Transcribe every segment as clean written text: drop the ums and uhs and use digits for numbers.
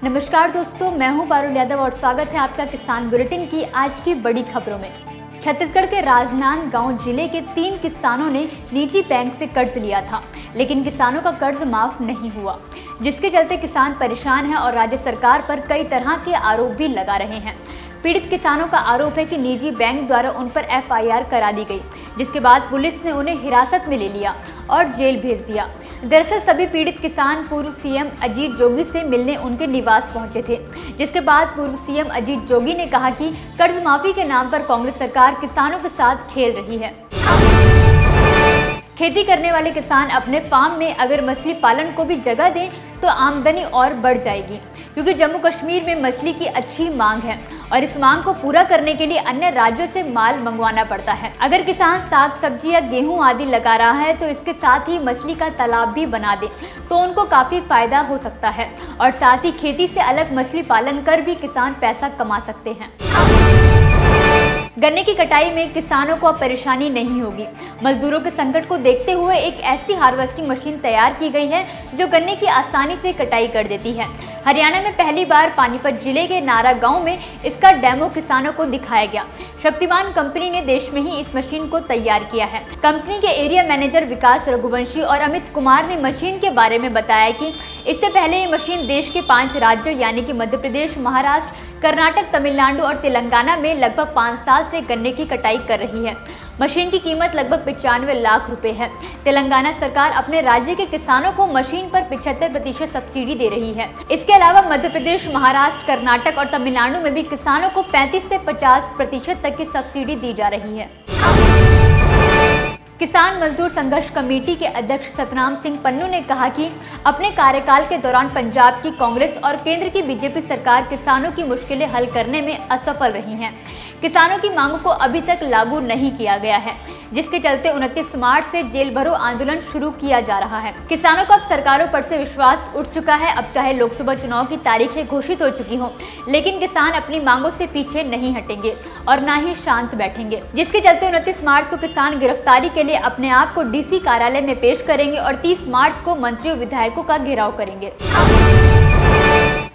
नमस्कार दोस्तों, मैं हूं पारुल यादव और स्वागत है आपका किसान बुलेटिन की आज की बड़ी खबरों में। छत्तीसगढ़ के राजनांदगांव जिले के 3 किसानों ने निजी बैंक से कर्ज लिया था, लेकिन किसानों का कर्ज माफ नहीं हुआ, जिसके चलते किसान परेशान हैं और राज्य सरकार पर कई तरह के आरोप भी लगा रहे हैं। पीड़ित किसानों का आरोप है कि निजी बैंक द्वारा उन पर एफआईआर करा दी गई, जिसके बाद पुलिस ने उन्हें हिरासत में ले लिया और जेल भेज दिया। दरअसल सभी पीड़ित किसान पूर्व सीएम अजीत जोगी से मिलने उनके निवास पहुंचे थे, जिसके बाद पूर्व सीएम अजीत जोगी ने कहा कि कर्ज माफी के नाम पर कांग्रेस सरकार किसानों के साथ खेल रही है। खेती करने वाले किसान अपने फार्म में अगर मछली पालन को भी जगह दें तो आमदनी और बढ़ जाएगी, क्योंकि जम्मू कश्मीर में मछली की अच्छी मांग है और इस मांग को पूरा करने के लिए अन्य राज्यों से माल मंगवाना पड़ता है। अगर किसान साग सब्जी या गेहूं आदि लगा रहा है तो इसके साथ ही मछली का तालाब भी बना दे तो उनको काफी फायदा हो सकता है और साथ ही खेती से अलग मछली पालन कर भी किसान पैसा कमा सकते हैं। गन्ने की कटाई में किसानों को अब परेशानी नहीं होगी। मजदूरों के संकट को देखते हुए एक ऐसी हार्वेस्टिंग मशीन तैयार की गई है जो गन्ने की आसानी से कटाई कर देती है। हरियाणा में पहली बार पानीपत जिले के नारा गांव में इसका डेमो किसानों को दिखाया गया। शक्तिमान कंपनी ने देश में ही इस मशीन को तैयार किया है। कंपनी के एरिया मैनेजर विकास रघुवंशी और अमित कुमार ने मशीन के बारे में बताया कि इससे पहले ये मशीन देश के 5 राज्यों यानी कि मध्य प्रदेश, महाराष्ट्र, कर्नाटक, तमिलनाडु और तेलंगाना में लगभग 5 साल से गन्ने की कटाई कर रही है। मशीन की कीमत लगभग 95 लाख रुपए है। तेलंगाना सरकार अपने राज्य के किसानों को मशीन पर 75% सब्सिडी दे रही है। इसके अलावा मध्य प्रदेश, महाराष्ट्र, कर्नाटक और तमिलनाडु में भी किसानों को 35 से 50% तक की सब्सिडी दी जा रही है। किसान मजदूर संघर्ष कमेटी के अध्यक्ष सतनाम सिंह पन्नू ने कहा कि अपने कार्यकाल के दौरान पंजाब की कांग्रेस और केंद्र की बीजेपी सरकार किसानों की मुश्किलें हल करने में असफल रही हैं। किसानों की मांगों को अभी तक लागू नहीं किया गया है, जिसके चलते 29 मार्च से जेल भरो आंदोलन शुरू किया जा रहा है। किसानों का अब सरकारों पर से विश्वास उठ चुका है। अब चाहे लोकसभा चुनाव की तारीखें घोषित हो चुकी हों, लेकिन किसान अपनी मांगों से पीछे नहीं हटेंगे और ना ही शांत बैठेंगे, जिसके चलते 29 मार्च को किसान गिरफ्तारी के लिए अपने आप को डीसी कार्यालय में पेश करेंगे और 30 मार्च को मंत्रियों विधायकों का घेराव करेंगे।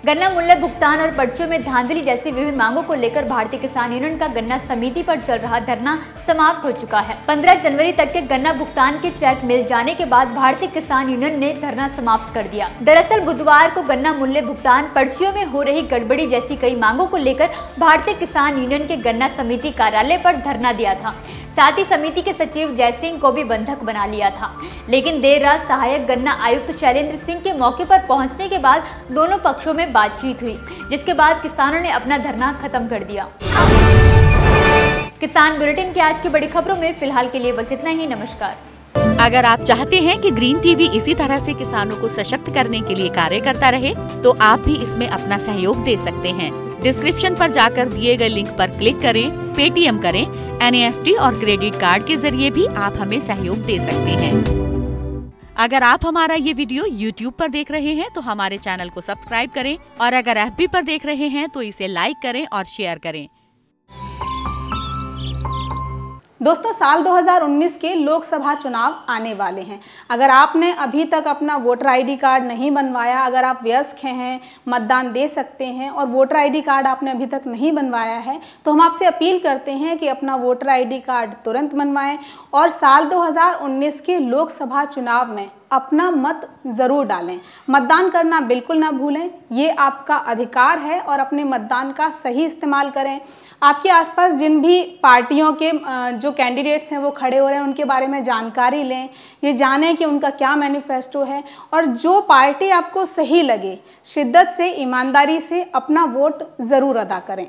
गन्ना मूल्य भुगतान और पर्चियों में धांधली जैसी विभिन्न मांगों को लेकर भारतीय किसान यूनियन का गन्ना समिति पर चल रहा धरना समाप्त हो चुका है। 15 जनवरी तक के गन्ना भुगतान के चेक मिल जाने के बाद भारतीय किसान यूनियन ने धरना समाप्त कर दिया। दरअसल बुधवार को गन्ना मूल्य भुगतान, पर्चियों में हो रही गड़बड़ी जैसी कई मांगों को लेकर भारतीय किसान यूनियन के गन्ना समिति कार्यालय पर धरना दिया था। साथ ही समिति के सचिव जयसिंह को भी बंधक बना लिया था, लेकिन देर रात सहायक गन्ना आयुक्त शैलेंद्र सिंह के मौके पर पहुंचने के बाद दोनों पक्षों में बातचीत हुई, जिसके बाद किसानों ने अपना धरना खत्म कर दिया। किसान बुलेटिन की आज की बड़ी खबरों में फिलहाल के लिए बस इतना ही। नमस्कार। अगर आप चाहते हैं कि ग्रीन टीवी इसी तरह से किसानों को सशक्त करने के लिए कार्य करता रहे, तो आप भी इसमें अपना सहयोग दे सकते हैं। डिस्क्रिप्शन पर जाकर दिए गए लिंक पर क्लिक करें, पेटीएम करें, NEFT और क्रेडिट कार्ड के जरिए भी आप हमें सहयोग दे सकते हैं। अगर आप हमारा ये वीडियो YouTube पर देख रहे हैं तो हमारे चैनल को सब्सक्राइब करें और अगर FB पर देख रहे हैं तो इसे लाइक करें और शेयर करें। दोस्तों, साल 2019 के लोकसभा चुनाव आने वाले हैं। अगर आपने अभी तक अपना वोटर आईडी कार्ड नहीं बनवाया, अगर आप वयस्क हैं, मतदान दे सकते हैं और वोटर आईडी कार्ड आपने अभी तक नहीं बनवाया है, तो हम आपसे अपील करते हैं कि अपना वोटर आईडी कार्ड तुरंत बनवाएं और साल 2019 के लोकसभा चुनाव में अपना मत ज़रूर डालें। मतदान करना बिल्कुल ना भूलें, ये आपका अधिकार है और अपने मतदान का सही इस्तेमाल करें। आपके आसपास जिन भी पार्टियों के जो कैंडिडेट्स हैं वो खड़े हो रहे हैं, उनके बारे में जानकारी लें, ये जानें कि उनका क्या मैनिफेस्टो है और जो पार्टी आपको सही लगे, शिद्दत से, ईमानदारी से अपना वोट ज़रूर अदा करें।